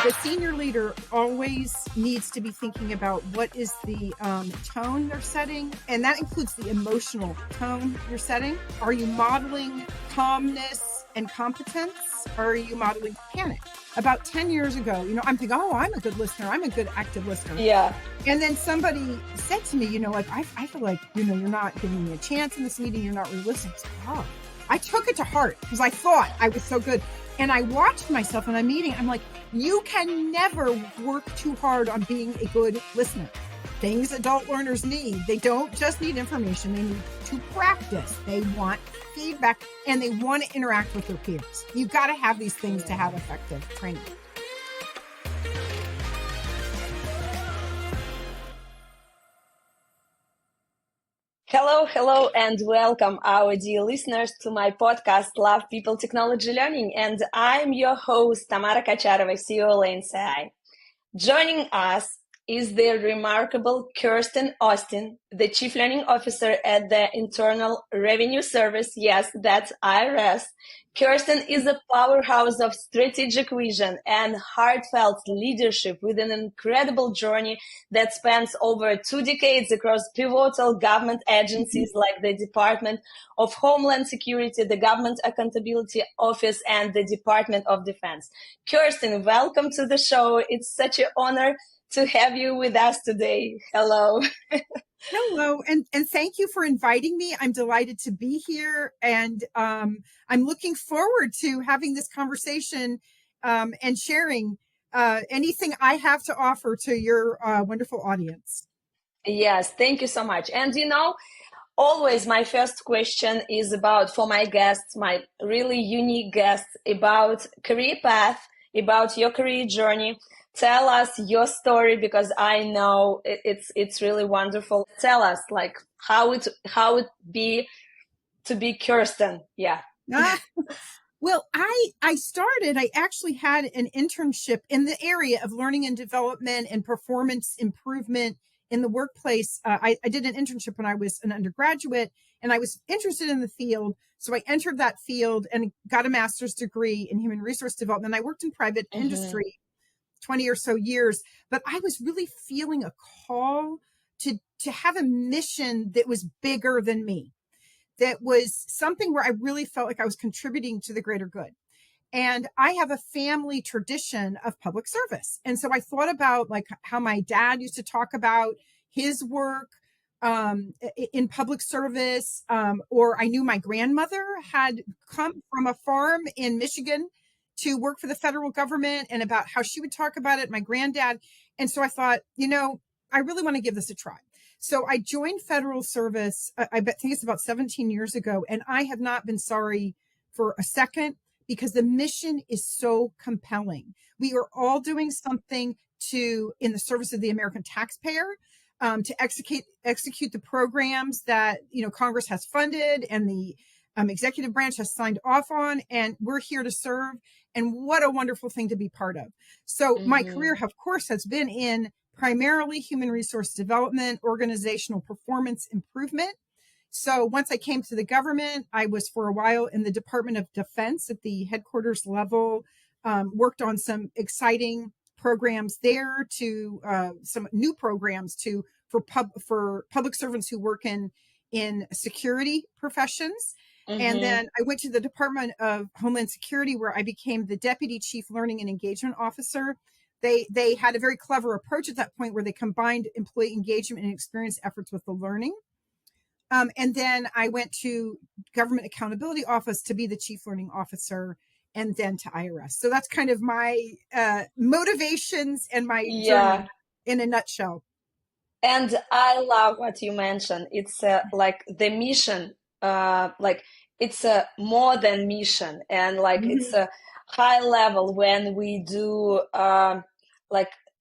the senior leader always needs to be thinking about what is the tone they're setting, and that includes the emotional tone you're setting. Are you modeling calmness and competence, or are you modeling panic? About 10 years ago, I'm thinking, oh, I'm a good listener. I'm a good active listener. Yeah. And then somebody said to me, I feel like, you're not giving me a chance in this meeting. You're not really listening. I took it to heart because I thought I was so good. And I watched myself in a meeting. I'm like, you can never work too hard on being a good listener. Things adult learners need. They don't just need information. They need to practice. They want feedback and they want to interact with their peers. You've got to have these things to have effective training. Hello, and welcome, our dear listeners, to my podcast, Love People Technology Learning. And I'm your host, Tamara, CEO, LNCI. Joining us is the remarkable Kirstin Austin, the Chief Learning Officer at the Internal Revenue Service. Yes, that's IRS. Kirstin is a powerhouse of strategic vision and heartfelt leadership with an incredible journey that spans over 2 decades across pivotal government agencies like the Department of Homeland Security, the Government Accountability Office, and the Department of Defense. Kirstin, welcome to the show. It's such an honor to have you with us today. Hello. Hello, and thank you for inviting me. I'm delighted to be here, and I'm looking forward to having this conversation and sharing anything I have to offer to your wonderful audience. Yes, thank you so much. And always my first question is for my guests, my really unique guests, about career path, about your career journey. Tell us your story, because I know it's really wonderful. Tell us how it be to be Kirstin. Yeah. Well, I actually had an internship in the area of learning and development and performance improvement in the workplace. I did an internship when I was an undergraduate, and I was interested in the field. So I entered that field and got a master's degree in human resource development. I worked in private industry 20 or so years, but I was really feeling a call to have a mission that was bigger than me. That was something where I really felt like I was contributing to the greater good. And I have a family tradition of public service. And so I thought about how my dad used to talk about his work in public service, or I knew my grandmother had come from a farm in Michigan to work for the federal government, and about how she would talk about it, my granddad. And so I thought, I really want to give this a try. So I joined federal service, I think it's about 17 years ago, and I have not been sorry for a second, because the mission is so compelling. We are all doing something in the service of the American taxpayer, to execute the programs that, Congress has funded and the executive branch has signed off on, and we're here to serve. And what a wonderful thing to be part of. So my career, of course, has been in primarily human resource development, organizational performance improvement. So once I came to the government, I was for a while in the Department of Defense at the headquarters level, worked on some exciting programs there, to some new programs for public servants who work in security professions. And then I went to the Department of Homeland Security, where I became the Deputy Chief Learning and Engagement Officer. They had a very clever approach at that point, where they combined employee engagement and experience efforts with the learning. And then I went to Government Accountability Office to be the Chief Learning Officer, and then to IRS. So that's kind of my motivations and my journey in a nutshell. And I love what you mentioned. It's the mission, it's a more than mission, and it's a high level when we do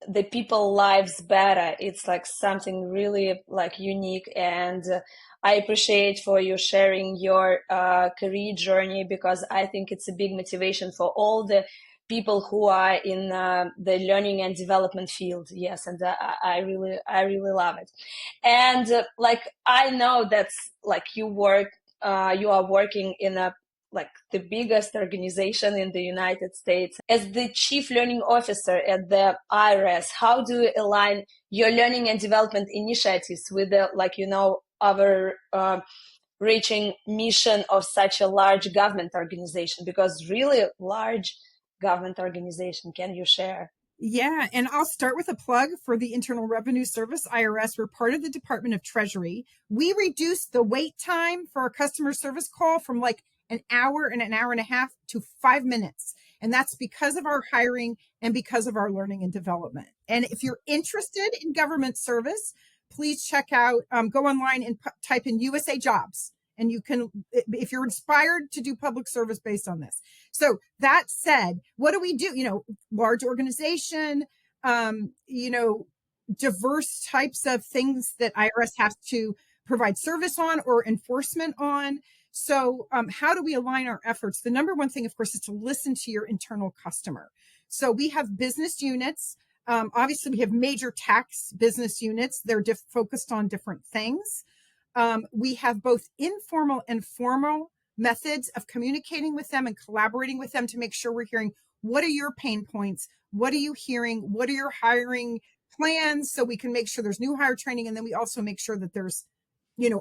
the people lives better. It's something really unique, and I appreciate for you sharing your career journey, because I think it's a big motivation for all the people who are in the learning and development field. Yes, and I really love it. And I know that's you are working in a like the biggest organization in the United States. As the chief learning officer at the IRS, how do you align your learning and development initiatives with the, our reaching mission of such a large government organization? Because really large government organization, can you share? Yeah, and I'll start with a plug for the Internal Revenue Service, IRS. We're part of the Department of Treasury. We reduced the wait time for a customer service call from like an hour and an hour and a half to 5 minutes. And that's because of our hiring and because of our learning and development. And if you're interested in government service, please check out, go online and type in USA Jobs. And you can, if you're inspired to do public service based on this. So that said, what do we do? Large organization, diverse types of things that IRS has to provide service on or enforcement on. So how do we align our efforts? The number one thing, of course, is to listen to your internal customer. So we have business units. Obviously, we have major tax business units. They're focused on different things. We have both informal and formal methods of communicating with them and collaborating with them to make sure we're hearing, what are your pain points? What are you hearing? What are your hiring plans? So we can make sure there's new hire training. And then we also make sure that there's,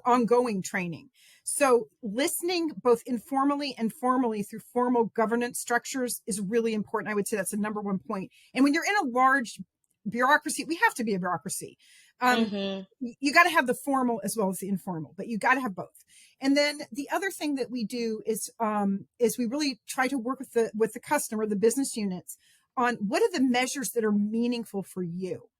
ongoing training. So listening both informally and formally through formal governance structures is really important. I would say that's the number one point. And when you're in a large bureaucracy, we have to be a bureaucracy. You got to have the formal as well as the informal, but you got to have both. And then the other thing that we do is we really try to work with the customer, the business units, on what are the measures that are meaningful for you.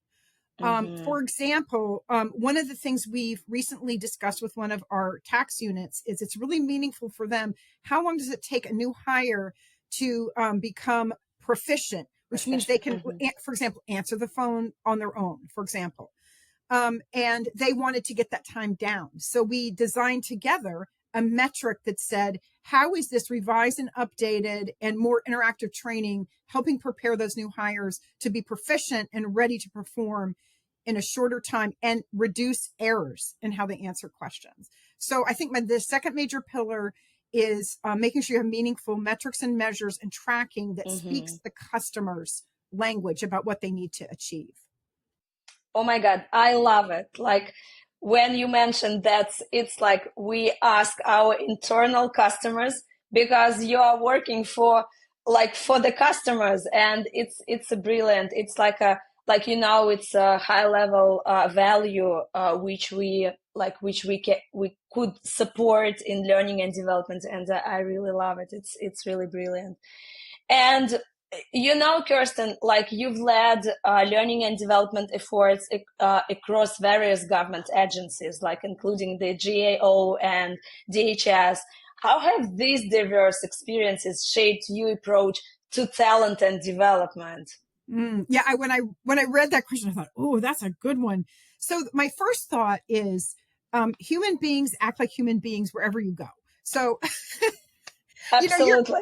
For example, one of the things we've recently discussed with one of our tax units is it's really meaningful for them. How long does it take a new hire to become proficient, which means they can, for example, answer the phone on their own, for example. And they wanted to get that time down. So we designed together a metric that said, how is this revised and updated and more interactive training helping prepare those new hires to be proficient and ready to perform in a shorter time and reduce errors in how they answer questions? So I think the second major pillar is making sure you have meaningful metrics and measures and tracking that speaks the customer's language about what they need to achieve. Oh my God, I love it. Like when you mentioned that, it's like we ask our internal customers, because you are working for the customers, and it's a brilliant. It's it's a high level value which we could support in learning and development, and I really love it. It's really brilliant. And Kirstin, you've led learning and development efforts across various government agencies, including the GAO and DHS. How have these diverse experiences shaped your approach to talent and development? Yeah, when I read that question, I thought, oh, that's a good one. So my first thought is human beings act like human beings wherever you go. So absolutely,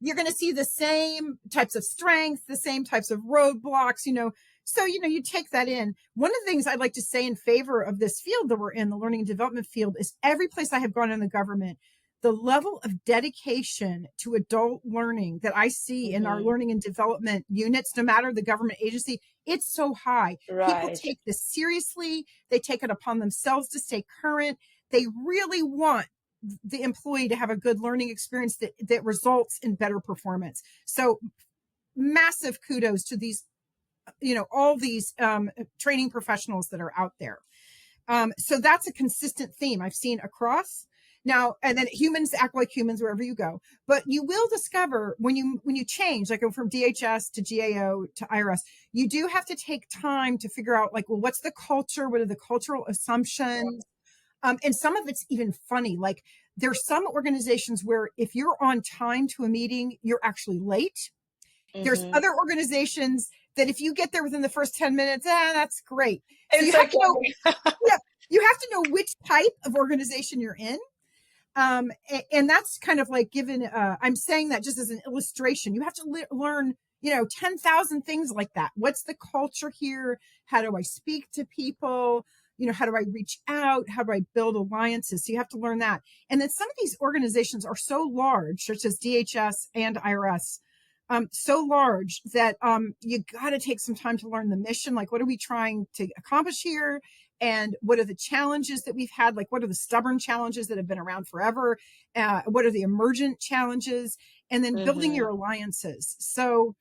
you're going to see the same types of strengths, the same types of roadblocks, So, you take that in. One of the things I'd like to say in favor of this field that we're in, the learning and development field, is every place I have gone in the government, the level of dedication to adult learning that I see in our learning and development units, no matter the government agency, it's so high. Right. People take this seriously. They take it upon themselves to stay current. They really want the employee to have a good learning experience that results in better performance. So massive kudos to these, all these training professionals that are out there. So that's a consistent theme I've seen across. Now, and then humans act like humans wherever you go, but you will discover when you change, like from DHS to GAO to IRS, you do have to take time to figure out what's the culture? What are the cultural assumptions? And some of it's even funny. Like there's some organizations where if you're on time to a meeting, you're actually late. There's other organizations that if you get there within the first 10 minutes, that's great. So you have to know, you have to know which type of organization you're in. And that's kind of like given, I'm saying that just as an illustration. You have to learn, 10,000 things like that. What's the culture here? How do I speak to people? how do I reach out? How do I build alliances? So you have to learn that. And then some of these organizations are so large, such as DHS and IRS, so large that you got to take some time to learn the mission. Like, what are we trying to accomplish here? And what are the challenges that we've had? Like, what are the stubborn challenges that have been around forever? What are the emergent challenges? And then building your alliances. So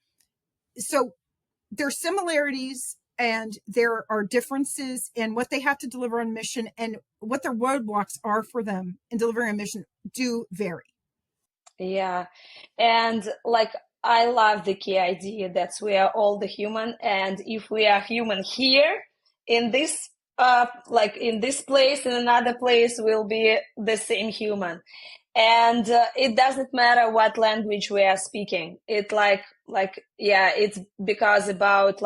there's similarities and there are differences in what they have to deliver on mission, and what their roadblocks are for them in delivering a mission do vary. Yeah. And like, I love the key idea that we are all the human. And if we are human here in this, like in this place, in another place, we'll be the same human. And it doesn't matter what language we are speaking. It yeah, it's because about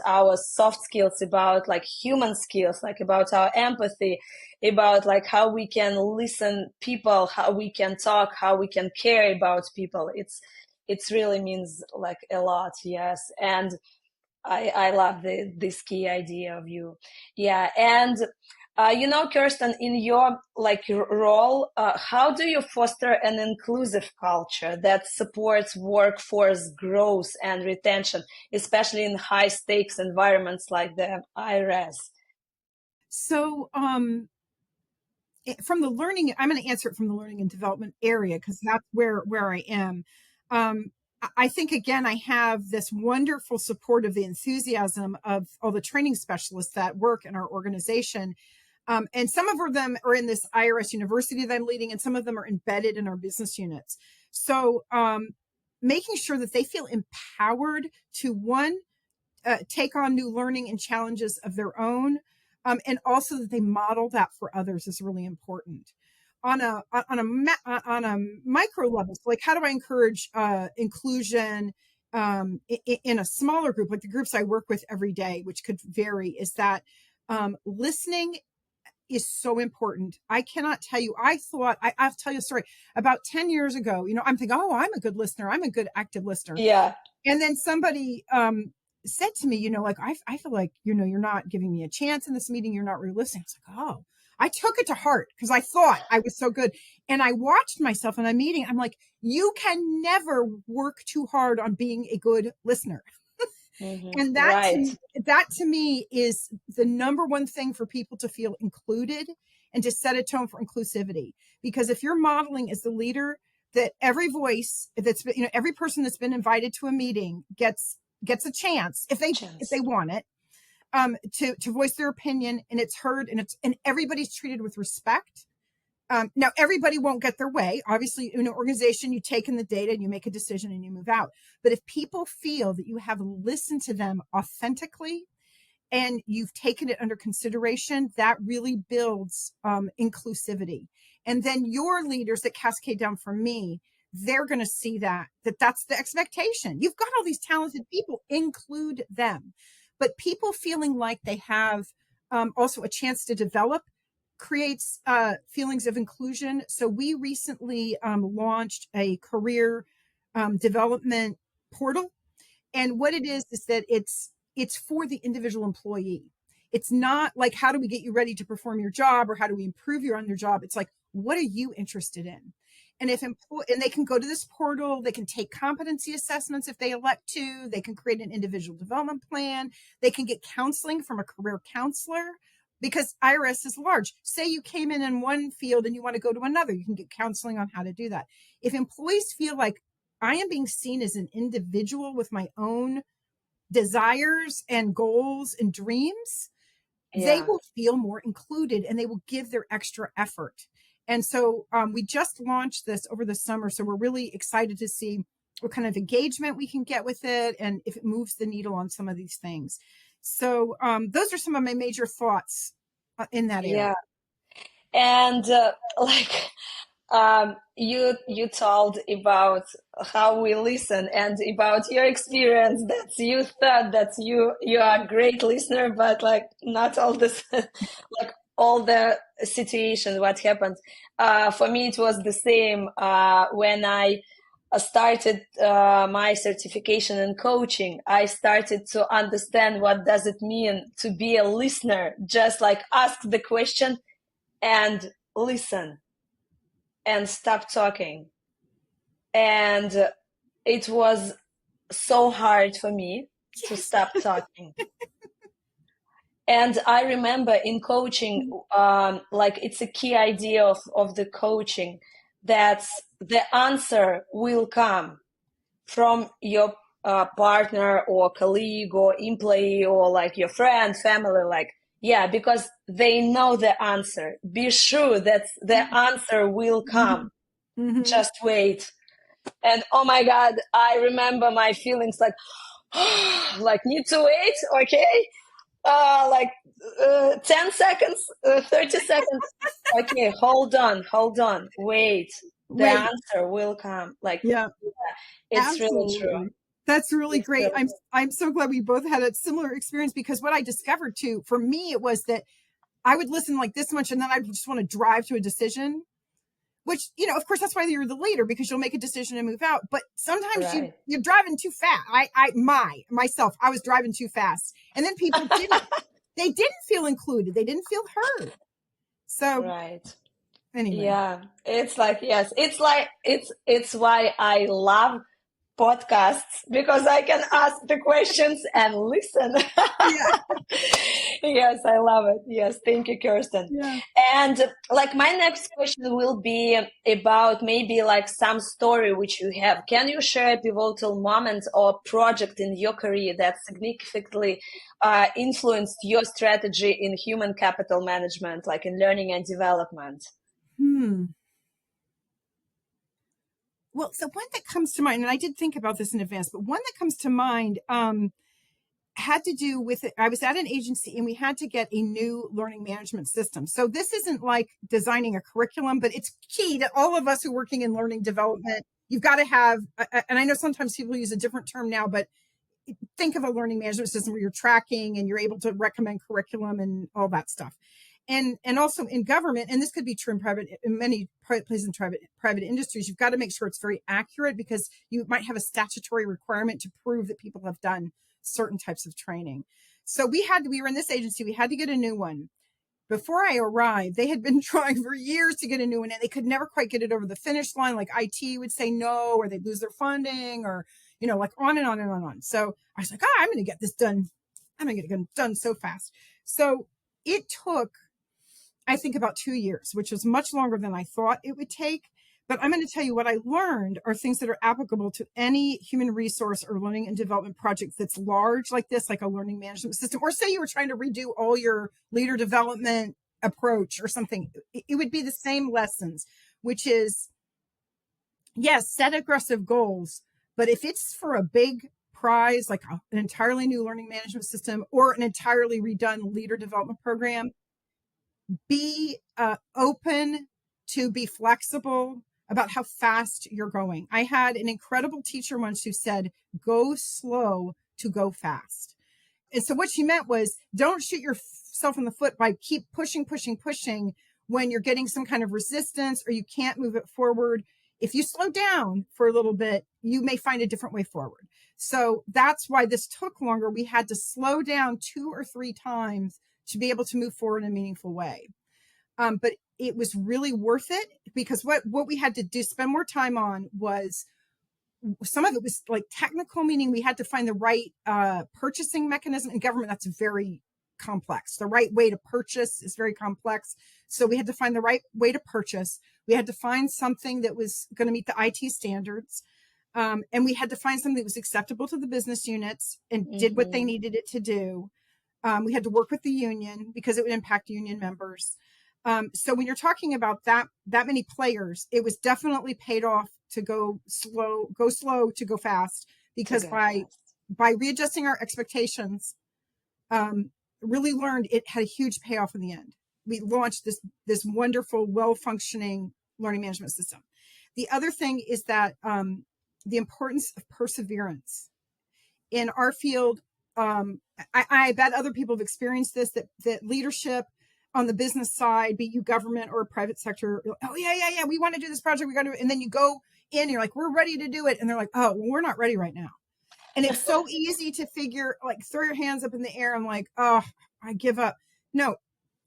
our soft skills, about like human skills, like about our empathy, about like how we can listen people, how we can talk, how we can care about people. It's really means like a lot. Yes. And I love this key idea of you. Yeah. And Kirstin, in your like role, how do you foster an inclusive culture that supports workforce growth and retention, especially in high stakes environments like the IRS? So, from the learning, I'm going to answer it from the learning and development area because that's where I am. I think, again, I have this wonderful support of the enthusiasm of all the training specialists that work in our organization. And some of them are in this IRS university that I'm leading, and some of them are embedded in our business units. So making sure that they feel empowered to, one, take on new learning and challenges of their own, and also that they model that for others is really important. On a micro level, so like, how do I encourage inclusion in a smaller group, like the groups I work with every day, which could vary, is that listening is so important. I cannot tell you, I'll tell you a story. About 10 years ago, I'm thinking, oh, I'm a good listener. I'm a good active listener. Yeah. And then somebody said to me, like, I feel like, you're not giving me a chance in this meeting. You're not really listening. It's like, oh, I took it to heart because I thought I was so good. And I watched myself in a meeting. I'm like, you can never work too hard on being a good listener. And that to me is the number one thing for people to feel included and to set a tone for inclusivity. Because if you're modeling as the leader that every voice that's been, every person that's been invited to a meeting gets a chance if they want it, to voice their opinion, and it's heard, and everybody's treated with respect. Now, everybody won't get their way. Obviously, in an organization, you take in the data and you make a decision and you move out. But if people feel that you have listened to them authentically and you've taken it under consideration, that really builds inclusivity. And then your leaders that cascade down from me, they're going to see that's the expectation. You've got all these talented people, include them. But people feeling like they have also a chance to develop creates feelings of inclusion. So we recently launched a career development portal. And what it is that it's for the individual employee. It's not like, how do we get you ready to perform your job, or how do we improve you on your job? It's like, what are you interested in? And and they can go to this portal, they can take competency assessments if they elect to, they can create an individual development plan, they can get counseling from a career counselor, because IRS is large. Say you came in one field and you want to go to another, you can get counseling on how to do that. If employees feel like I am being seen as an individual with my own desires and goals and dreams, they will feel more included and they will give their extra effort. And so we just launched this over the summer. So we're really excited to see what kind of engagement we can get with it and if it moves the needle on some of these things. So those are some of my major thoughts in that area. Yeah. And you told about how we listen and about your experience that you thought that you are a great listener, but like not all this, like all the situations, what happened. For me, it was the same when I started my certification in coaching, I started to understand what does it mean to be a listener, just like ask the question and listen and stop talking. And it was so hard for me to stop talking. And I remember in coaching, like it's a key idea of the coaching that the answer will come from your partner or colleague or employee or like your friend, family, like, yeah, because they know the answer. Be sure that the answer will come. Mm-hmm. Just wait. And oh my God, I remember my feelings like, like need to wait. Okay. Like 10 seconds, 30 seconds. Okay, hold on, wait. The Wait. answer will come. Like, Yeah, it's really true. absolutely. That's really It's great. really I'm so glad we both had a similar experience, because what I discovered too, for me, it was that I would listen like this much and then I just want to drive to a decision, which, you know, of course, that's why you're the leader, because you'll make a decision and move out. But sometimes right. you're driving too fast. I was driving too fast. And then people they didn't feel included. They didn't feel heard. So Right. anyway. Yeah. It's like, yes, it's why I love podcasts, because I can ask the questions and listen. Yeah. Yes, I love it. Yes, thank you, Kirstin. Yeah. And like my next question will be about maybe like some story which you have. Can you share a pivotal moment or project in your career that significantly influenced your strategy in human capital management, like in learning and development? Well, so one that comes to mind, and I did think about this in advance, but one that comes to mind had to do with it. I was at an agency and we had to get a new learning management system. So this isn't like designing a curriculum, but it's key to all of us who are working in learning development. You've got to have, and I know sometimes people use a different term now, but think of a learning management system where you're tracking and you're able to recommend curriculum and all that stuff. And also in government, and this could be true in many places in private industries, you've got to make sure it's very accurate, because you might have a statutory requirement to prove that people have done certain types of training. So we were in this agency, we had to get a new one. Before I arrived, they had been trying for years to get a new one, and they could never quite get it over the finish line. Like IT would say no, or they'd lose their funding, or, you know, like on and on and on and on. So I was like, I'm going to get this done. I'm going to get it done so fast. So it took, I think, about 2 years, which was much longer than I thought it would take. But I'm going to tell you what I learned are things that are applicable to any human resource or learning and development project that's large like this, like a learning management system, or say you were trying to redo all your leader development approach or something. It would be the same lessons, which is, yes, set aggressive goals. But if it's for a big prize, like an entirely new learning management system or an entirely redone leader development program, be open to be flexible about how fast you're going. I had an incredible teacher once who said, go slow to go fast. And so what she meant was, don't shoot yourself in the foot by keep pushing when you're getting some kind of resistance or you can't move it forward. If you slow down for a little bit, you may find a different way forward. So that's why this took longer. We had to slow down 2 or 3 times to be able to move forward in a meaningful way. But it was really worth it, because what we had to do, spend more time on, was some of it was like technical, meaning we had to find the right purchasing mechanism. In government, that's very complex. The right way to purchase is very complex. So we had to find the right way to purchase. We had to find something that was going to meet the IT standards. And we had to find something that was acceptable to the business units and did what they needed it to do. We had to work with the union because it would impact union members. So when you're talking about that many players, it was definitely paid off to go slow to go fast, because by readjusting our expectations, really learned it had a huge payoff in the end. We launched this wonderful, well-functioning learning management system. The other thing is that the importance of perseverance in our field. I bet other people have experienced this, that leadership on the business side, be you government or private sector, oh yeah, we want to do this project, we got to, and then you go in, you're like, we're ready to do it, and they're like, oh, well, we're not ready right now. And it's so easy to figure, like, throw your hands up in the air. I'm like, oh, I give up. No,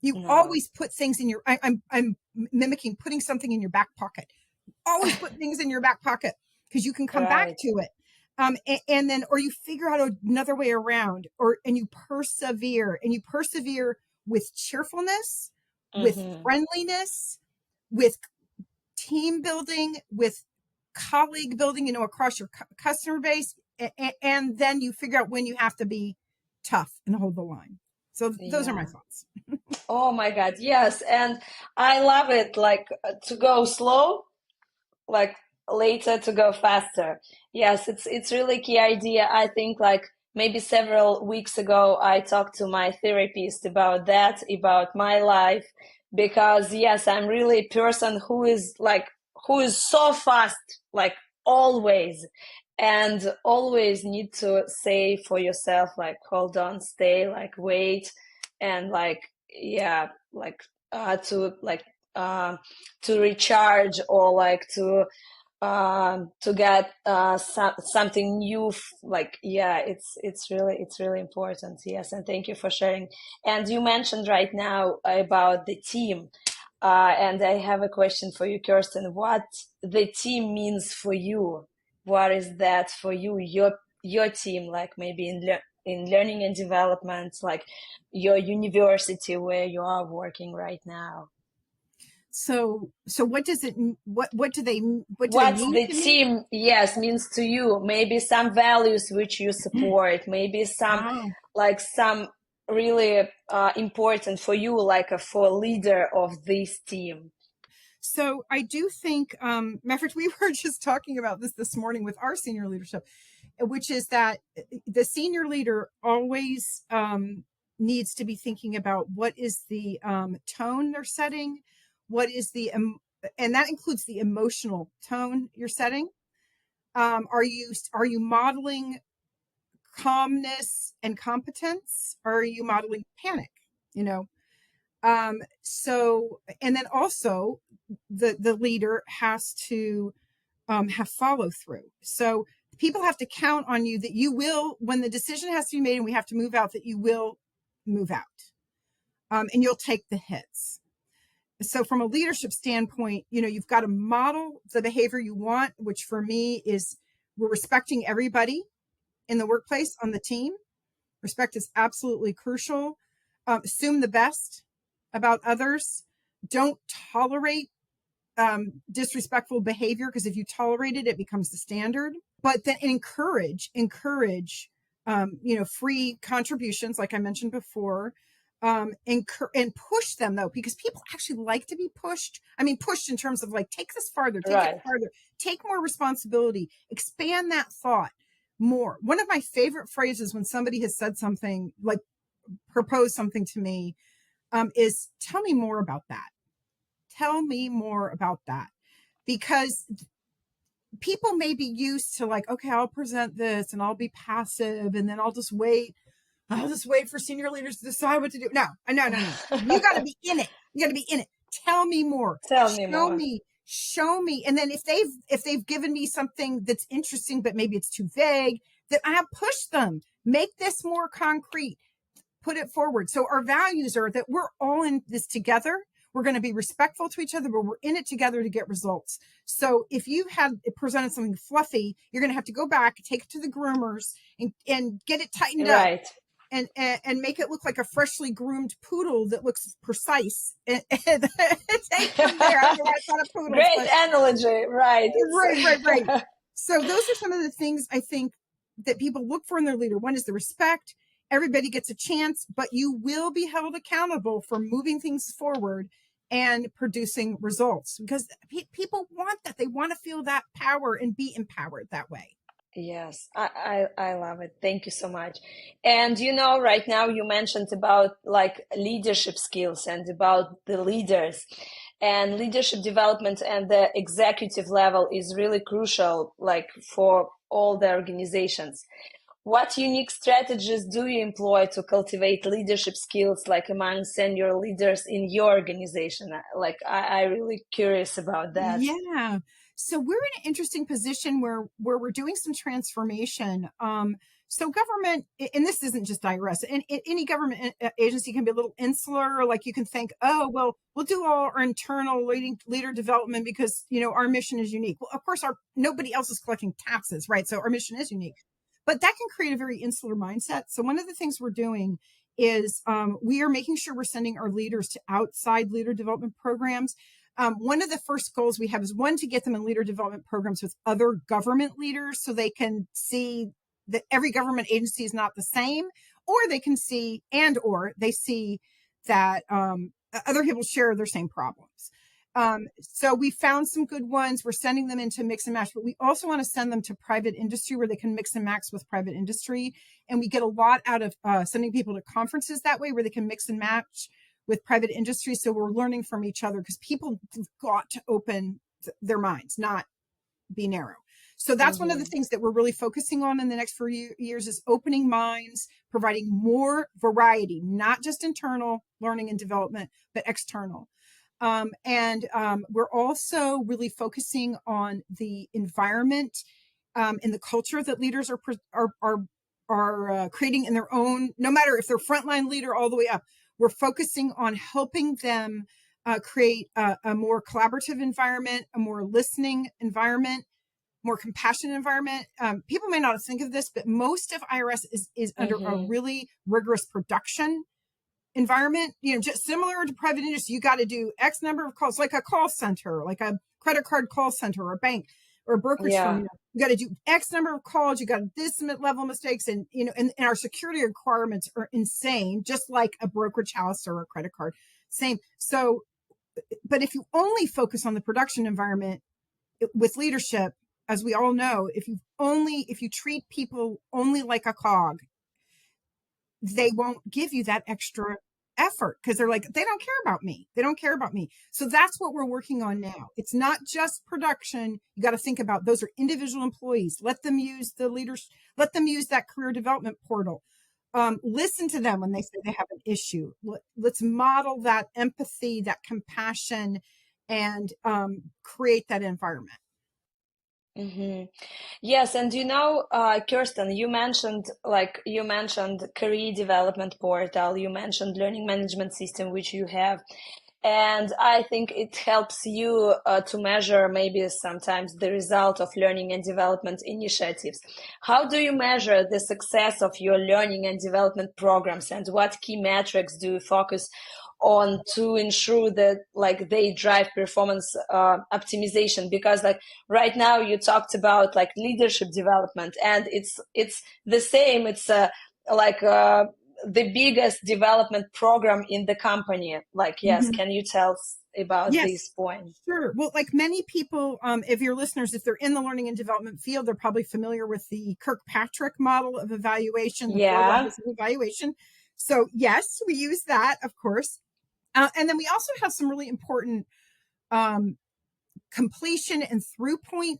you always put things in your, I'm mimicking putting something in your back pocket. Always put things in your back pocket because you can come back to it. And then, or you figure out another way around, and you persevere with cheerfulness, with friendliness, with team building, with colleague building, across your customer base. And then you figure out when you have to be tough and hold the line. So those are my thoughts. Oh my God. Yes. And I love it. Like to go slow, like later to go faster. Yes. It's really key idea. I think like maybe several weeks ago, I talked to my therapist about that, about my life, because yes, I'm really a person who is so fast, like always, and always need to say for yourself, like, hold on, stay, like, wait, and like, yeah, like, to recharge, or like to get something new, like, yeah, it's really important. Yes, and thank you for sharing. And you mentioned right now about the team, and I have a question for you, Kirstin. What the team means for you? What is that for you? Your team, like maybe in learning and development, like your university where you are working right now. So what does it, what do they mean The to me? team, yes, means to you? Maybe some values which you support, maybe some really important for you, like for a leader of this team. So I do think, Maverick, we were just talking about this morning with our senior leadership, which is that the senior leader always needs to be thinking about what is the tone they're setting, what is the, and that includes the emotional tone you're setting. Are you modeling calmness and competence, or are you modeling panic? So, and then also the leader has to have follow through. So people have to count on you that you will, when the decision has to be made and we have to move out, that you will move out, and you'll take the hits. So from a leadership standpoint, you've got to model the behavior you want, which for me is we're respecting everybody in the workplace, on the team. Respect is absolutely crucial. Assume the best about others. Don't tolerate disrespectful behavior, because if you tolerate it, it becomes the standard. But then encourage, free contributions, like I mentioned before, and push them, though, because people actually like to be pushed. I mean, pushed in terms of like, take this farther, take it farther, take more responsibility, expand that thought more. One of my favorite phrases when somebody has said something, like proposed something to me, is tell me more about that. Tell me more about that. Because people may be used to like, okay, I'll present this and I'll be passive and then I'll just wait for senior leaders to decide what to do. No. You got to be in it. Tell me more. Show me. And then if they've given me something that's interesting, but maybe it's too vague, then I have pushed them. Make this more concrete. Put it forward. So our values are that we're all in this together. We're going to be respectful to each other, but we're in it together to get results. So if you had presented something fluffy, you're going to have to go back, take it to the groomers, and get it tightened up. And make it look like a freshly groomed poodle that looks precise. And take from there. I know that's not a poodle. Great analogy, right? Right. So those are some of the things I think that people look for in their leader. One is the respect. Everybody gets a chance, but you will be held accountable for moving things forward and producing results, because people want that. They want to feel that power and be empowered that way. Yes, I love it. Thank you so much. And right now you mentioned about like leadership skills and about the leaders, and leadership development and the executive level is really crucial, like for all the organizations. what unique strategies do you employ to cultivate leadership skills, like among senior leaders in your organization? Like, I really curious about that. Yeah. So we're in an interesting position where we're doing some transformation. So government, and this isn't just IRS, and any government agency can be a little insular. Like you can think, oh, well, we'll do all our internal leader development because our mission is unique. Well, of course, our nobody else is collecting taxes, right? So our mission is unique, but that can create a very insular mindset. So one of the things we're doing is we are making sure we're sending our leaders to outside leader development programs. One of the first goals we have is one, to get them in leader development programs with other government leaders so they can see that every government agency is not the same, or they can see or they see that other people share their same problems. So we found some good ones. We're sending them into mix and match, but we also want to send them to private industry where they can mix and match with private industry. And we get a lot out of sending people to conferences that way where they can mix and match with private industry. So we're learning from each other because people have got to open their minds, not be narrow. So that's one of the things that we're really focusing on in the next few years is opening minds, providing more variety, not just internal learning and development, but external. We're also really focusing on the environment and the culture that leaders are creating in their own, no matter if they're frontline leader all the way up. We're focusing on helping them create a more collaborative environment, a more listening environment, more compassionate environment. People may not think of this, but most of IRS is under a really rigorous production environment. Just similar to private industry, you got to do X number of calls, like a call center, like a credit card call center or a bank or a brokerage firm. You got to do X number of calls. You got this level of mistakes. And, and our security requirements are insane, just like a brokerage house or a credit card. Same. So, but if you only focus on the production environment with leadership, as we all know, if you treat people only like a cog, they won't give you that extra effort because they're like, they don't care about me. They don't care about me. So that's what we're working on now. It's not just production. You got to think about those are individual employees. Let them use the leaders. Let them use that career development portal. Listen to them when they say they have an issue. Let's model that empathy, that compassion, and create that environment. Yes, and Kirstin, you mentioned career development portal, you mentioned learning management system, which you have. And I think it helps you to measure maybe sometimes the result of learning and development initiatives. How do you measure the success of your learning and development programs, and what key metrics do you focus on to ensure that they drive performance optimization? Because right now you talked about leadership development, and it's the same. It's the biggest development program in the company. Can you tell us about this point? Sure. Well, like many people, if your listeners, if they're in the learning and development field, they're probably familiar with the Kirkpatrick model of evaluation, the 4 levels of evaluation. So yes, we use that, of course. And then we also have some really important completion and throughput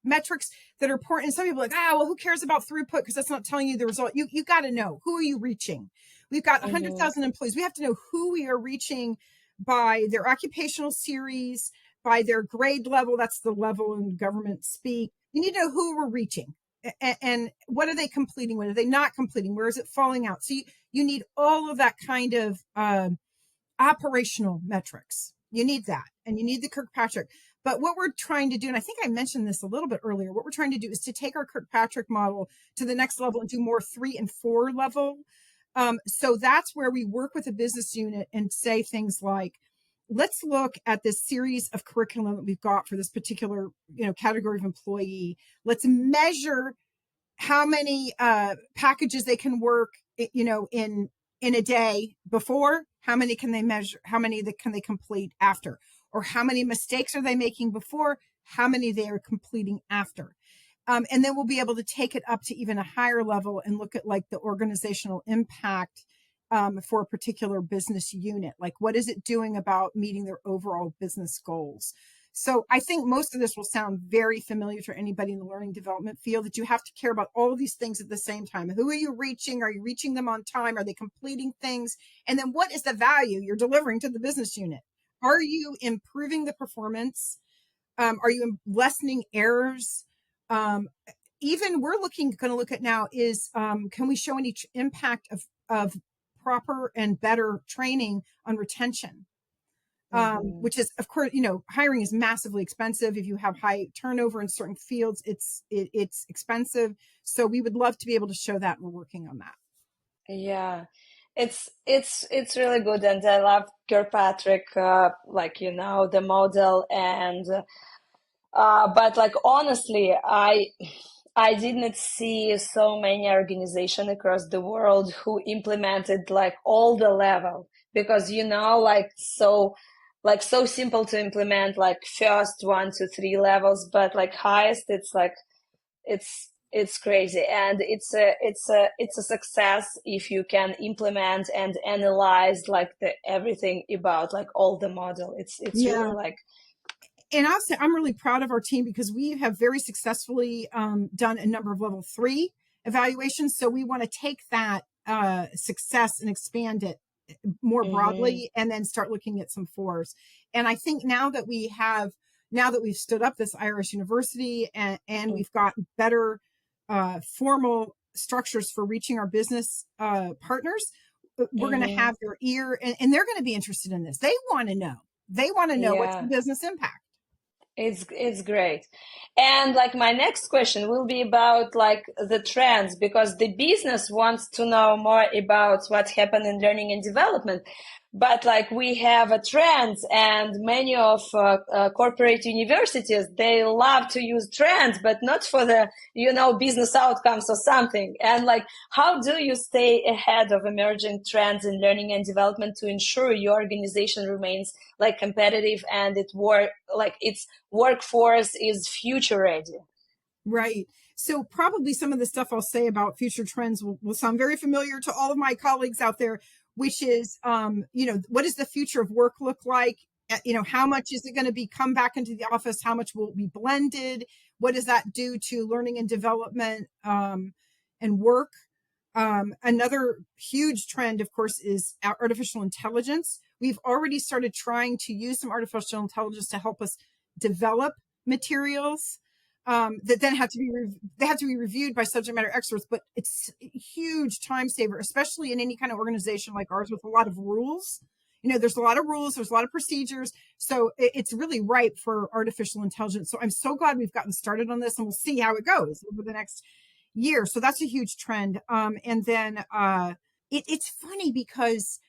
metrics that are important. And some people are like, well, who cares about throughput? Because that's not telling you the result. You got to know, who are you reaching? We've got 100,000 employees. We have to know who we are reaching by their occupational series, by their grade level. That's the level in government speak. You need to know who we're reaching and what are they completing? What are they not completing? Where is it falling out? So you need all of that kind of operational metrics. You need that, and you need the Kirkpatrick. But what we're trying to do, and I think I mentioned this a little bit earlier, what we're trying to do is to take our Kirkpatrick model to the next level and do more 3 and 4 level. So that's where we work with a business unit and say things like, let's look at this series of curriculum that we've got for this particular, category of employee. Let's measure how many packages they can work, in a day before. How many can they measure? How many can they complete after? Or how many mistakes are they making before? How many they are completing after? And then we'll be able to take it up to even a higher level and look at the organizational impact for a particular business unit. What is it doing about meeting their overall business goals? So I think most of this will sound very familiar to anybody in the learning development field, that you have to care about all of these things at the same time. Who are you reaching? Are you reaching them on time? Are they completing things? And then what is the value you're delivering to the business unit? Are you improving the performance? Are you lessening errors? Even we're going to look at now is, can we show any impact of proper and better training on retention? Which is, of course, hiring is massively expensive. If you have high turnover in certain fields, it's expensive. So we would love to be able to show that. We're working on that. Yeah, it's really good, and I love Kirkpatrick, the model, and but like honestly, I didn't see so many organizations across the world who implemented like all the level, because so simple to implement, like first 1 to 3 levels, but like highest it's crazy, and it's a success if you can implement and analyze like everything about like all the model. It's really like. And I'll say I'm really proud of our team because we have very successfully done a number of level 3 evaluations. So we want to take that success and expand it more broadly, and then start looking at some 4s. And I think now that we've stood up this IRS university, and we've got better formal structures for reaching our business partners, we're going to have their ear, and they're going to be interested in this. They want to know. What's the business impact. It's great. And like my next question will be about like the trends, because the business wants to know more about what happened in learning and development. But like we have a trends, and many of corporate universities, they love to use trends, but not for the, business outcomes or something. And like, how do you stay ahead of emerging trends in learning and development to ensure your organization remains like competitive and its workforce is future ready? Right. So probably some of the stuff I'll say about future trends will sound very familiar to all of my colleagues out there, which is, what does the future of work look like? How much is it going to come back into the office? How much will be blended? What does that do to learning and development and work? Another huge trend, of course, is artificial intelligence. We've already started trying to use some artificial intelligence to help us develop materials that then have to be reviewed by subject matter experts. But it's a huge time saver, especially in any kind of organization like ours with a lot of rules. There's a lot of rules, there's a lot of procedures. So it's really ripe for artificial intelligence. So I'm so glad we've gotten started on this, and we'll see how it goes over the next year. So that's a huge trend. And then it's funny because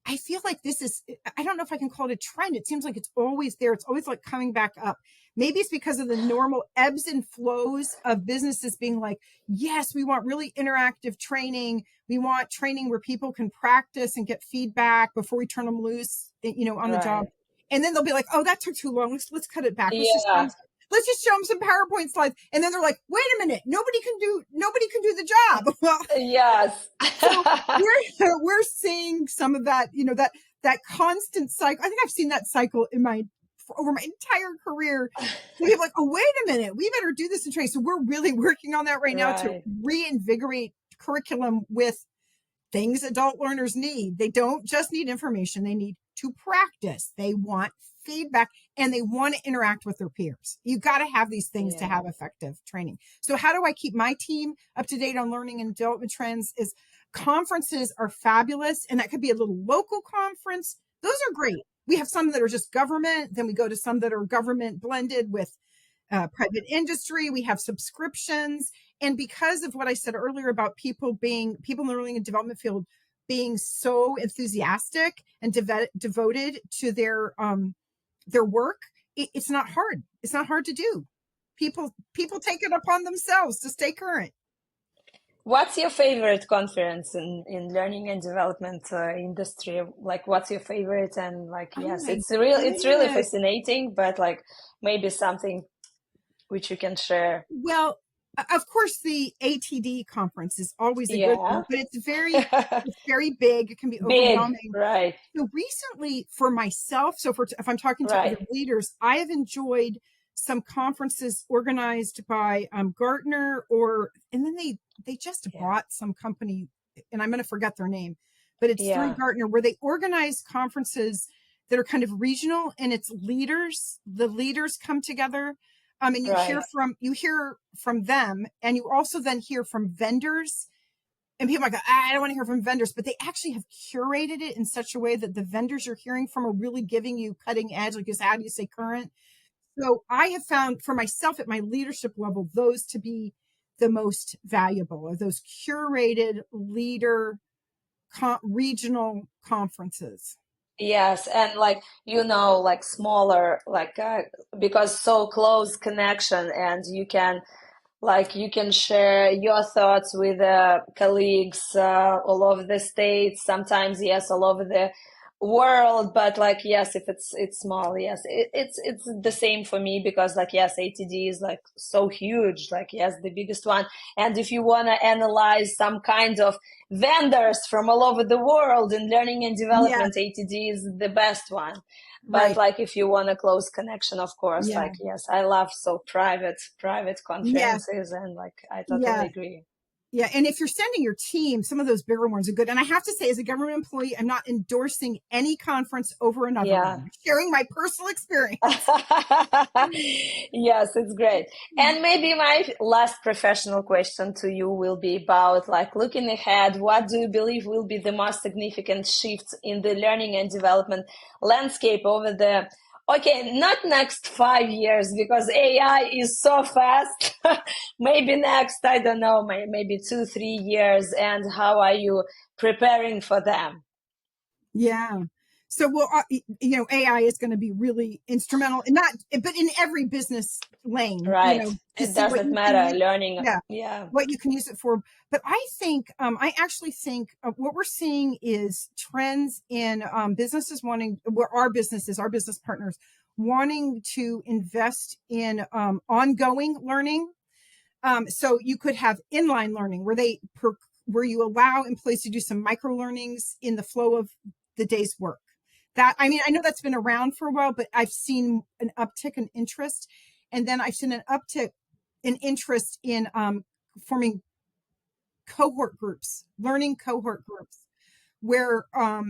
I feel like I don't know if I can call it a trend. It seems like it's always there. It's always like coming back up. Maybe it's because of the normal ebbs and flows of businesses being like, yes, we want really interactive training. We want training where people can practice and get feedback before we turn them loose, on the job. And then they'll be like, oh, that took too long. Let's cut it back. Let's just show them some PowerPoint slides. And then they're like, wait a minute, nobody can do the job. Well, yes. So we're seeing some of that, that constant cycle. I think I've seen that cycle over my entire career. We're like, oh, wait a minute, we better do this in training. So we're really working on that right now to reinvigorate curriculum with things adult learners need. They don't just need information. They need to practice. They want feedback, and they want to interact with their peers. You got to have these things to have effective training. So how do I keep my team up to date on learning and development trends? Is conferences are fabulous, and that could be a little local conference. Those are great. We have some that are just government. Then we go to some that are government blended with private industry. We have subscriptions. And because of what I said earlier about people in the learning and development field being so enthusiastic and devoted to their work, it's not hard. It's not hard to do. People take it upon themselves to stay current. What's your favorite conference in learning and development industry? Like, what's your favorite? And like, it's really fascinating, but like maybe something which you can share. Well, Of course, the ATD conference is always a good Yeah. one, but it's very big. It can be Big, overwhelming. right, So recently for myself, if I'm talking to other right. leaders, I have enjoyed some conferences organized by Gartner, and then they just Yeah, bought some company, and I'm going to forget their name, but it's through yeah, Gartner, where they organize conferences that are kind of regional, and it's the leaders come together. And right. you hear from them, and you also then hear from vendors, and people are like, I don't want to hear from vendors, but they actually have curated it in such a way that the vendors you're hearing from are really giving you cutting edge, like how do you say current? So I have found for myself at my leadership level, those to be the most valuable, are those curated regional conferences. Yes, and like like smaller, like because so close connection, and you can share your thoughts with colleagues all over the states, sometimes yes, all over the world. But like yes, if it's small, yes, it's the same for me, because like yes, ATD is like so huge, like yes, the biggest one. And if you want to analyze some kind of vendors from all over the world in learning and Yeah, development, ATD is the best one. But right. like if you want a close connection, of course, Yeah. like yes, I love so private Yeah. conferences, and like I totally Yeah. agree. Yeah, and if you're sending your team, some of those bigger ones are good. And I have to say, as a government employee, I'm not endorsing any conference over another one. Yeah. I'm sharing my personal experience. Yes, it's great. And maybe my last professional question to you will be about like looking ahead, what do you believe will be the most significant shifts in the learning and development landscape over the, okay, not next 5 years because AI is so fast. Maybe next, I don't know, maybe 2, 3 years, and how are you preparing for them? Yeah. So, well, AI is going to be really instrumental, and not, but in every business lane, Right. to It see what doesn't you can matter. use. Learning. Yeah, Yeah. what you can use it for. But I actually think what we're seeing is trends in businesses wanting, where our business partners wanting to invest in ongoing learning. So you could have inline learning where you allow employees to do some micro learnings in the flow of the day's work. That, I mean, I know that's been around for a while, but I've seen an uptick in interest, and then I've seen an uptick in interest in forming cohort groups, learning cohort groups, where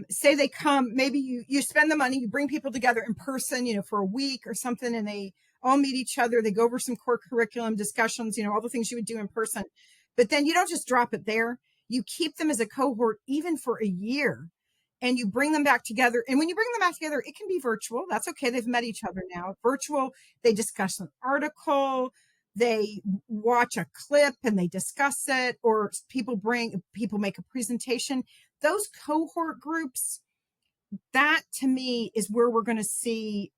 say they come, maybe you spend the money, you bring people together in person, for a week or something, and they all meet each other, they go over some core curriculum discussions, all the things you would do in person. But then you don't just drop it there, you keep them as a cohort even for a year, and you bring them back together. And when you bring them back together, it can be virtual, that's okay, they've met each other now, virtual. They discuss an article, they watch a clip and they discuss it, or people make a presentation. Those cohort groups, that to me is where we're going to see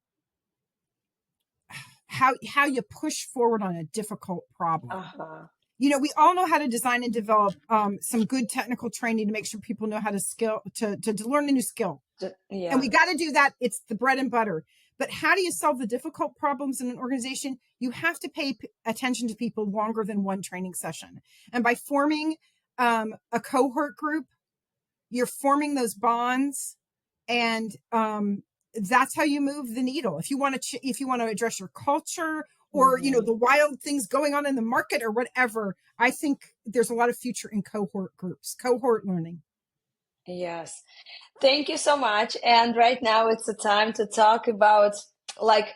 how you push forward on a difficult problem. Uh-huh. We all know how to design and develop some good technical training to make sure people know how to learn a new skill, and we Yeah. got to do that. It's the bread and butter. But how do you solve the difficult problems in an organization? You have to pay attention to people longer than one training session, and by forming a cohort group, you're forming those bonds, and that's how you move the needle. If you want to address your culture, or Hmm. the wild things going on in the market or whatever, I think there's a lot of future in cohort groups, cohort learning. Yes. Thank you so much. And right now it's the time to talk like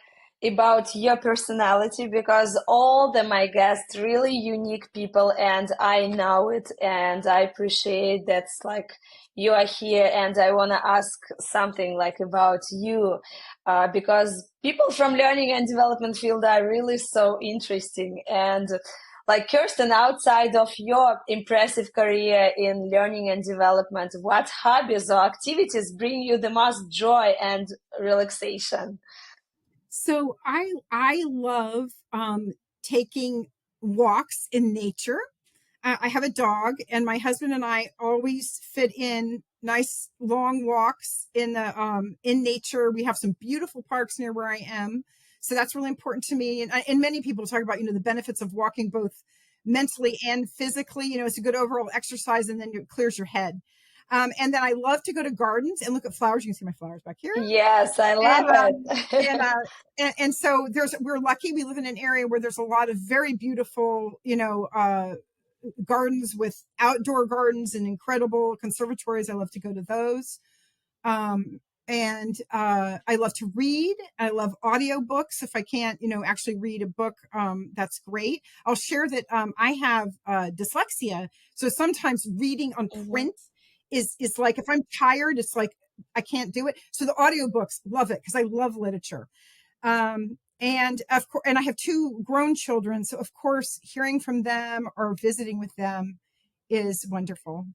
about your personality, because all the my guests really unique people, and I know it, and I appreciate that's like you are here. And I want to ask something like about you, because people from learning and development field are really so interesting. And like Kirstin, outside of your impressive career in learning and development, what hobbies or activities bring you the most joy and relaxation? So I love taking walks in nature. I have a dog, and my husband and I always fit in nice long walks in nature. We have some beautiful parks near where I am, so that's really important to me. And many people talk about the benefits of walking both mentally and physically. It's a good overall exercise, and then it clears your head. And then I love to go to gardens and look at flowers. You can see my flowers back here. Yes, I love And and, it. and so we're lucky. We live in an area where there's a lot of very beautiful, gardens with outdoor gardens and incredible conservatories. I love to go to those. And I love to read. I love audiobooks. If I can't, actually read a book, that's great. I'll share that I have dyslexia. So sometimes reading on print is like, if I'm tired, it's like I can't do it. So the audiobooks, love it, because I love literature. And of course, and I have 2 grown children. So of course, hearing from them or visiting with them is wonderful.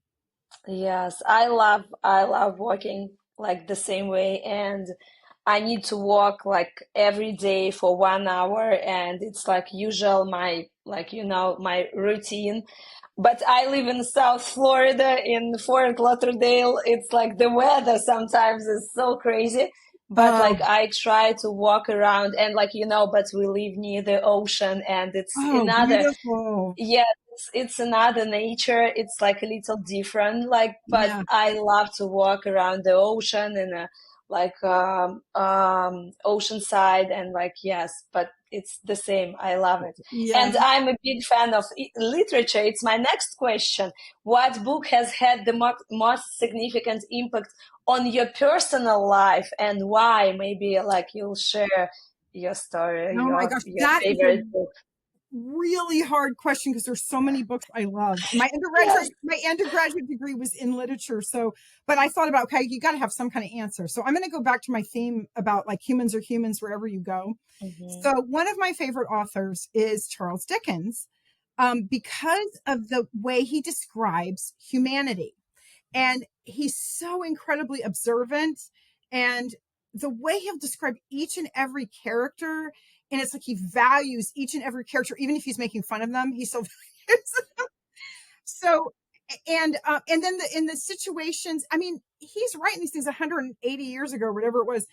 Yes, I love walking like the same way, and I need to walk like every day for 1 hour, and it's like usual my my routine. But I live in South Florida in Fort Lauderdale. It's like the weather sometimes is so crazy. But Oh, like I try to walk around and but we live near the ocean and it's oh, another, beautiful. yeah, it's another nature. It's like a little different, like, but Yeah, I love to walk around the ocean and ocean side and like, yes, but it's the same. I love it. yeah. And I'm a big fan of literature. It's my next question. What book has had the most significant impact on your personal life and why? Maybe like you'll share your story, Oh my gosh, your that is a favorite book. really hard question because there's so many books I love. My Yes. undergraduate degree was in literature. So, but I thought about, okay, you got to have some kind of answer. So I'm going to go back to my theme about like humans are humans wherever you go. Hmm. So one of my favorite authors is Charles Dickens, because of the way he describes humanity. And he's so incredibly observant, and the way he'll describe each and every character, and it's like he values each and every character, even if he's making fun of them, he still values them. So, and then in the situations, I mean, he's writing these things 180 years ago, whatever it was,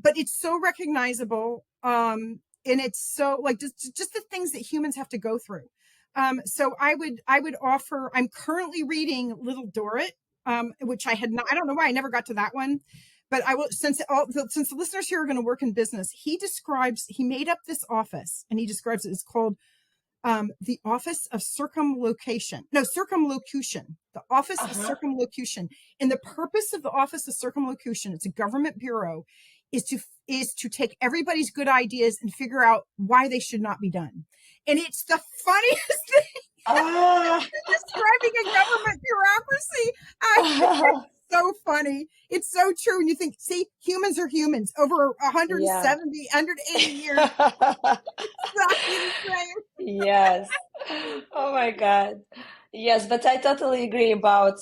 but it's so recognizable. And it's so like just the things that humans have to go through. So I would offer, I'm currently reading Little Dorrit, which I had not, I don't know why I never got to that one, but I will, since the listeners here are going to work in business, he made up this office, and he describes it. It's called the Office of Circumlocution. No, Circumlocution. The Office of Uh-huh. Circumlocution. And the purpose of the Office of Circumlocution, it's a government bureau, is to take everybody's good ideas and figure out why they should not be done. And it's the funniest thing. Ah. Describing a government bureaucracy. I think it's so funny. It's so true. And you think, see, humans are humans over Yeah. 170, 180 years. Exactly the same. Yes. Oh my God. Yes, but I totally agree about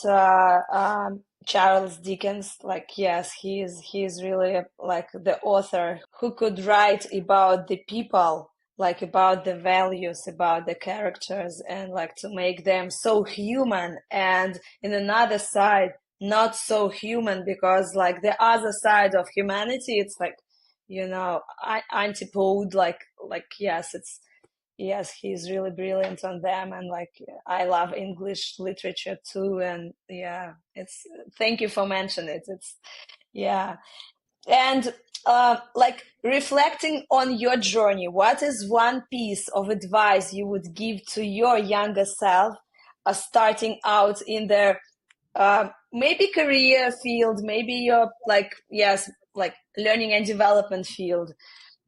Charles Dickens. Like, yes, he is really like the author who could write about the people, like about the values, about the characters, and like to make them so human. And in another side, not so human because like the other side of humanity, it's like, antipode. Like yes, it's. Yes, he's really brilliant on them, and like I love English literature too. And yeah, it's thank you for mentioning it. It's yeah, and like reflecting on your journey, what is one piece of advice you would give to your younger self, starting out in their maybe career field, maybe your like yes, like learning and development field?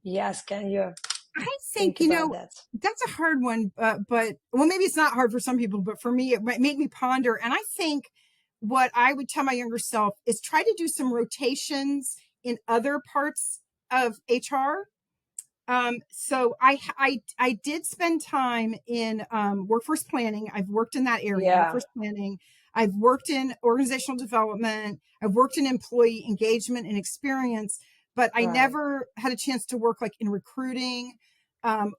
Yes, can you I think, think about that? that's a hard one, but well, maybe it's not hard for some people, but for me, it made me ponder. And I think what I would tell my younger self is try to do some rotations in other parts of HR. So I did spend time in workforce planning. I've worked in that area, Yeah, workforce planning. I've worked in organizational development. I've worked in employee engagement and experience, but I right. never had a chance to work like in recruiting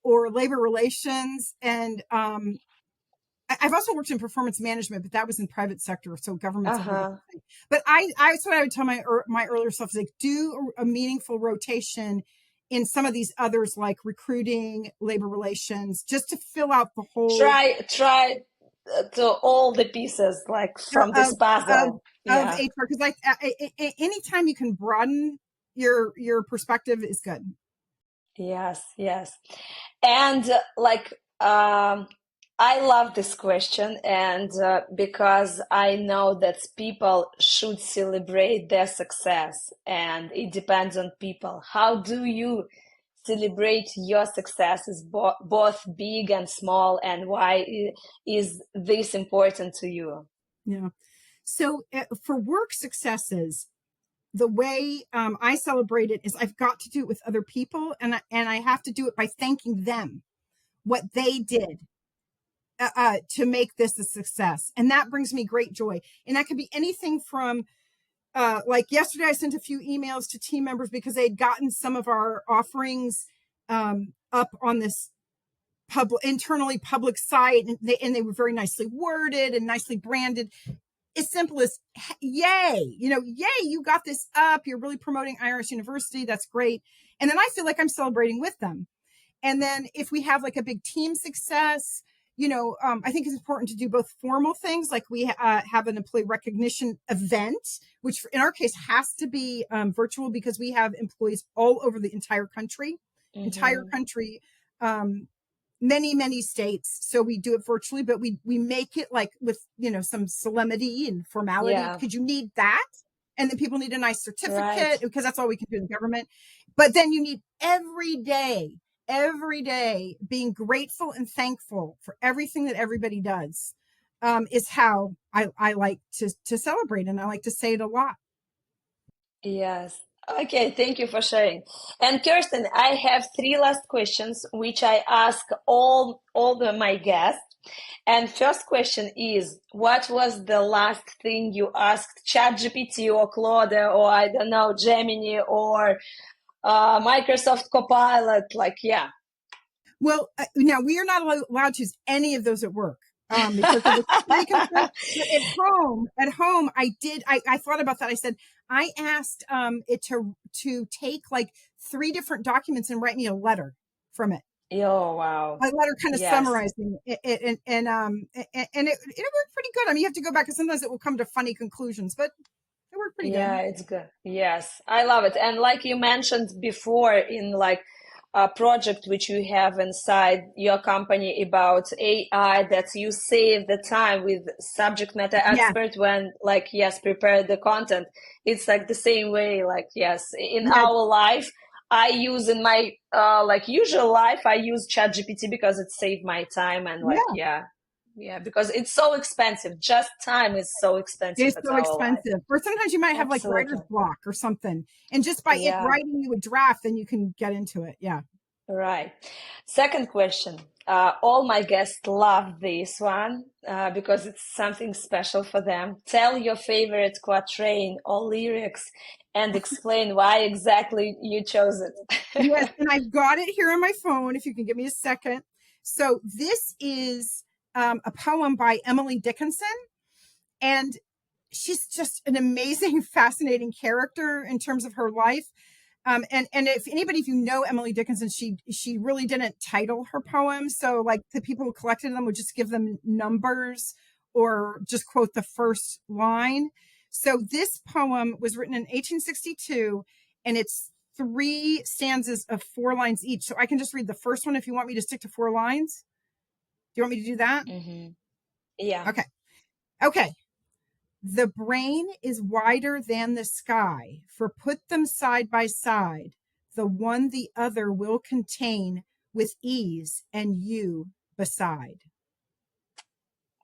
or labor relations. And I've also worked in performance management, but that was in private sector, so government's a whole different Uh-huh. thing. But I that's what I would tell my earlier self is like do a meaningful rotation in some of these others like recruiting, labor relations, just to fill out the whole Try to all the pieces like from of this puzzle. of Yeah. HR, because like anytime you can broaden your perspective is good. Yes, yes. And I love this question, and because I know that people should celebrate their success, and it depends on people. How do you celebrate your successes, both big and small, and why is this important to you? Yeah. So for work successes, the way I celebrate it is I've got to do it with other people, and I have to do it by thanking them what they did to make this a success, and that brings me great joy. And that could be anything from like yesterday, I sent a few emails to team members because they had gotten some of our offerings up on this internally public site, and they were very nicely worded and nicely branded. As simple as yay, yay, you got this up, you're really promoting IRS University, that's great. And then I feel like I'm celebrating with them. And then if we have like a big team success, I think it's important to do both formal things, like we have an employee recognition event, which in our case has to be virtual because we have employees all over the entire country, many states. So we do it virtually, but we make it like with, some solemnity and formality, Yeah, because you need that. And then people need a nice certificate right. because that's all we can do in government. But then you need every day being grateful and thankful for everything that everybody does, is how I like to celebrate. And I like to say it a lot. Yes. Okay, thank you for sharing. And Kirstin, I have three last questions which I ask my guests. And first question is, what was the last thing you asked ChatGPT or Claude or I don't know, Gemini or Microsoft Copilot? Like, yeah. Well, now we are not allowed to use any of those at work, because of the security concerns. But at home, I thought about that. I said, I asked it to take like 3 different documents and write me a letter from it. Oh, wow. A letter kind of Yes. summarizing it, and it worked pretty good. I mean, you have to go back because sometimes it will come to funny conclusions, but it worked pretty Yeah, good. it's good. Yes, I love it. And like you mentioned before in like a project which you have inside your company about AI, that you save the time with subject matter Yeah, expert when like, yes, prepare the content. It's like the same way, like, yes, in yeah, our life, I use in my like usual life, I use ChatGPT because it saved my time and like, yeah. yeah, yeah, because it's so expensive. Just time is so expensive It's at so our life. expensive. Or sometimes you might have like writer's Absolutely. block or something. And just by it Yeah, writing you a draft, then you can get into it. Yeah. right. Second question. All my guests love this one because it's something special for them. Tell your favorite quatrain or lyrics and explain why exactly you chose Yes. it. And I've got it here on my phone if you can give me a second. So this is a poem by Emily Dickinson. And she's just an amazing, fascinating character in terms of her life. And if you know Emily Dickinson, she really didn't title her poems. So like the people who collected them would just give them numbers or just quote the first line. So this poem was written in 1862, and it's 3 stanzas of 4 lines each. So I can just read the first one if you want me to stick to 4 lines. Do you want me to do that? Yeah. Okay. Okay. The brain is wider than the sky, for put them side by side, the one the other will contain with ease, and you beside.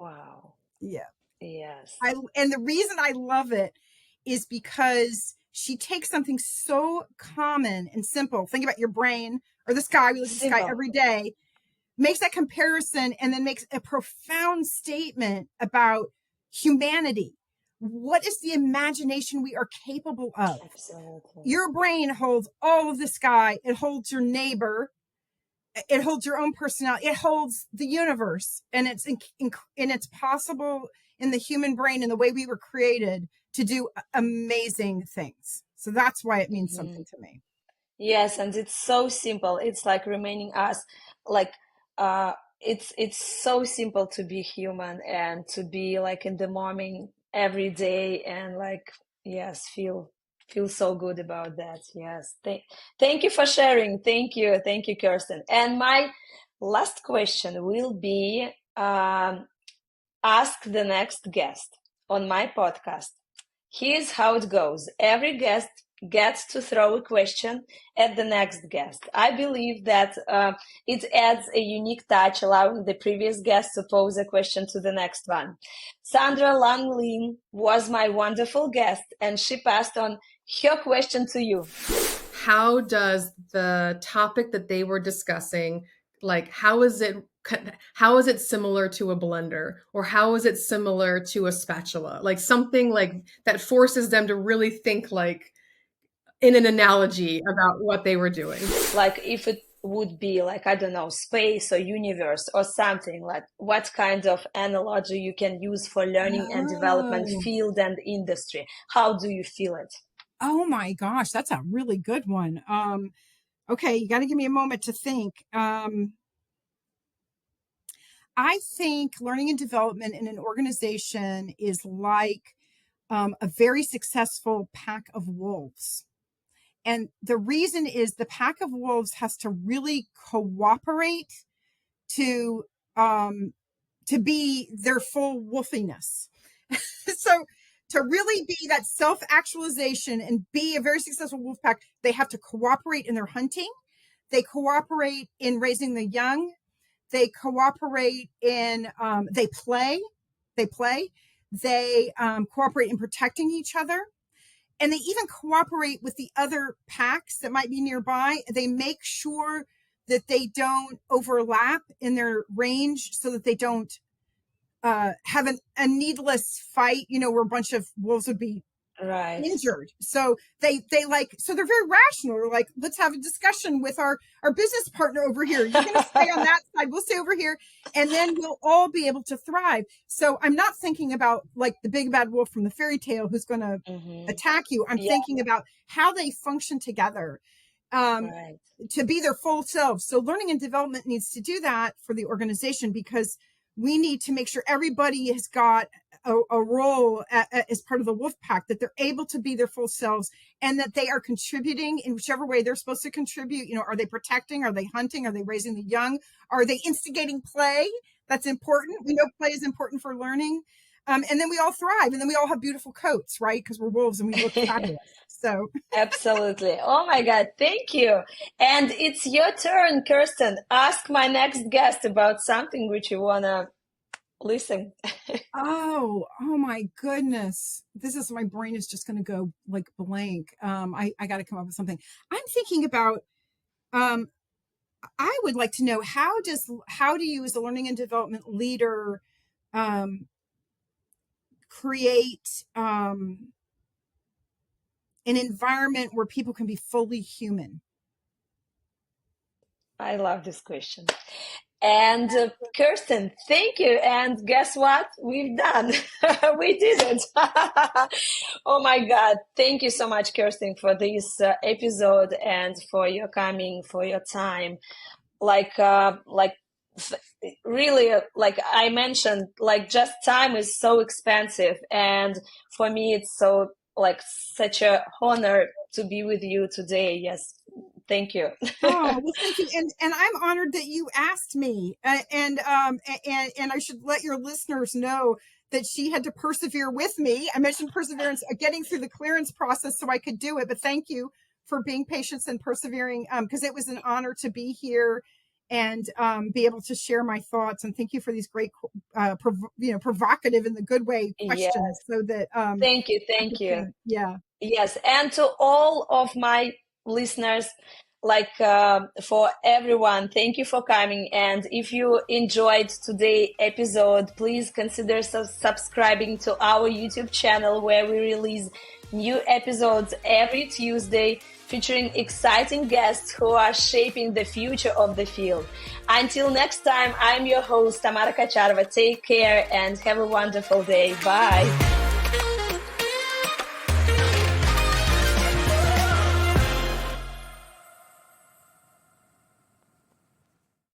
Wow. Yeah. Yes. And the reason I love it is because she takes something so common and simple. Think about your brain or the sky. We look at the sky Simple. every day, makes that comparison, and then makes a profound statement about humanity. What is the imagination we are capable of? Absolutely. Your brain holds all of the sky. It holds your neighbor. It holds your own personality. It holds the universe, and it's possible in the human brain and the way we were created to do amazing things. So that's why it means something to me. Yes, and it's so simple. It's like remaining us, like it's so simple to be human and to be like in the morning every day and like yes, feel so good about that. Yes. Thank you for sharing. Thank you, Kirsten. And my last question will be ask the next guest on my podcast. Here's how it goes. Every guest gets to throw a question at the next guest. I believe that it adds a unique touch, allowing the previous guest to pose a question to the next one. Sandra Langlin was my wonderful guest, and she passed on her question to you. How does the topic that they were discussing, like how is it similar to a blender, or how is it similar to a spatula? Like something like that forces them to really think like in an analogy about what they were doing. Like if it would be like, I don't know, space or universe or something, like what kind of analogy you can use for learning and development field and industry? How do you feel it? Oh my gosh, that's a really good one. Okay, you got to give me a moment to think. I think learning and development in an organization is like a very successful pack of wolves. And the reason is the pack of wolves has to really cooperate to be their full wolfiness. So to really be that self-actualization and be a very successful wolf pack, they have to cooperate in their hunting. They cooperate in raising the young. They cooperate in, they play. They cooperate in protecting each other. And they even cooperate with the other packs that might be nearby. They make sure that they don't overlap in their range so that they don't have a needless fight, where a bunch of wolves would be injured. So they're very rational. They're like, let's have a discussion with our business partner over here. You're going to stay on that side. We'll stay over here. And then we'll all be able to thrive. So I'm not thinking about like the big bad wolf from the fairy tale who's going to attack you. I'm thinking about how they function together to be their full selves. So learning and development needs to do that for the organization, because we need to make sure everybody has got a role as part of the wolf pack, that they're able to be their full selves and that they are contributing in whichever way they're supposed to contribute. Are they protecting? Are they hunting? Are they raising the young? Are they instigating play? That's important. We know play is important for learning. And then we all thrive, and then we all have beautiful coats, right? Because we're wolves and we look fabulous. So absolutely. Oh my God. Thank you. And it's your turn, Kirsten. Ask my next guest about something which you want to listen. Oh my goodness. My brain is just going to go like blank. I got to come up with something. I'm thinking about, I would like to know how do you as a learning and development leader, create, an environment where people can be fully human? I love this question. And Kirsten, thank you. And guess what? We've done. We did it. Oh my God. Thank you so much, Kirsten, for this episode and for your coming, for your time. Really, like I mentioned, like just time is so expensive. And for me, it's so like such a honor to be with you today. Yes. Thank you. Oh, well, thank you. And I'm honored that you asked me. And I should let your listeners know that she had to persevere with me. I mentioned perseverance, getting through the clearance process so I could do it. But thank you for being patient and persevering, because it was an honor to be here and be able to share my thoughts. And thank you for these great, provocative in the good way questions. Yes. So that thank you. Yeah. Yes, and to all of my listeners, for everyone, thank you for coming. And if you enjoyed today's episode, please consider subscribing to our YouTube channel, where we release new episodes every Tuesday featuring exciting guests who are shaping the future of the field. Until next time, I'm your host, Tamara Kacharova. Take care and have a wonderful day. Bye.